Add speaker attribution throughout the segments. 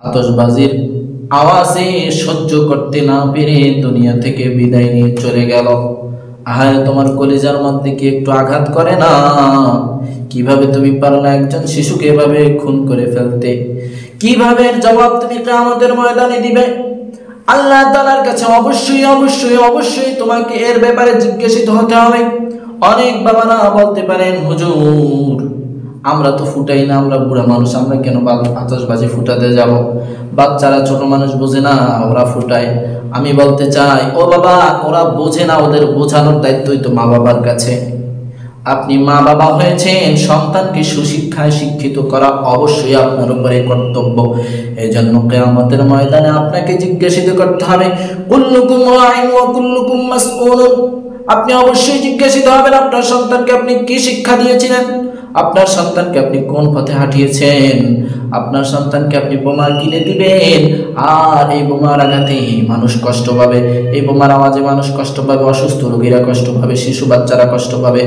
Speaker 1: আতশবাজির আওয়াজে সহ্য করতে না পেরে দুনিয়া থেকে বিদায় নিয়ে চলে গেল। আহারে, তোমার কলিজার মধ্যে কি একটু আঘাত করে না? কিভাবে তুমি পারলে একজন শিশুকে এভাবে খুন করে ফেলতে? কিভাবে এর জবাব তুমি কিয়ামতের ময়দানে দিবে? আল্লাহ তাআলার কাছে অবশ্যই অবশ্যই অবশ্যই তোমাকে এর ব্যাপারে জিজ্ঞাসিত হতে হবে। অনেক বাবারা বলতে পারেন, হুজুর আমরা তো ফুটাই না, আমরা বুড়া মানুষ, আমরা কেন আতশবাজি ফুটাতে যাব? বাচ্চারা ছোট মানুষ বোঝে না, ওরা ফুটায়। আমি বলতে চাই, ও বাবা, ওরা বোঝে না, ওদের বোঝানোর দায়িত্বই তো মা বাবার কাছে। আপনি মা বাবা হয়েছেন, সন্তানকে সুশিক্ষায় শিক্ষিত করা অবশ্যই আপনার উপরে কর্তব্য। এই জন্য কিয়ামতের ময়দানে আপনাকে জিজ্ঞাসিত করতে হবে, কুল্লুকুম রাইন ওয়া কুল্লুকুম মাসউলুন। আপনি অবশ্যই জিজ্ঞাসিত হবেন আপনার সন্তানকে আপনি কি শিক্ষা দিয়েছিলেন, আপনার সন্তানকে আপনি কোন পথে হাঁটিয়েছেন। আপনার সন্তানকে আপনি বোমা কিনে দিবেন, আর এই বোমার আঘাতে মানুষ কষ্ট পাবে, এই বোমার আওয়াজে মানুষ কষ্ট পাবে, অসুস্থ রোগীরা কষ্ট পাবে, শিশু বাচ্চারা কষ্ট পাবে,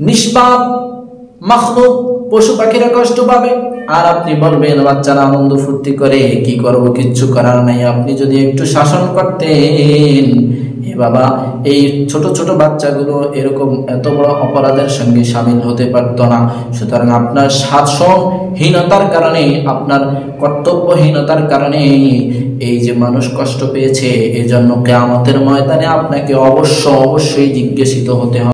Speaker 1: নিষ্পাপ মাখলুক পশু পাখিরা কষ্ট পাবে। আর আপনি বলবেন বাচ্চারা আনন্দ ফুর্তি করে, কি করব, কিচ্ছু করার নাই। আপনি যদি একটু শাসন করতেন, এ বাবা, এই ছোট ছোট বাচ্চাগুলো এরকম এত বড় অপরাধের সঙ্গে সামিল হতে পারতো না। সুতরাং আপনার শাসনহীনতার কারণে, আপনার কর্তব্যহীনতার কারণে এই যে মানুষ কষ্ট পেয়েছে, এজন্য কিয়ামতের ময়দানে আপনাকে অবশ্যই জিজ্ঞাসিত হতে হবে।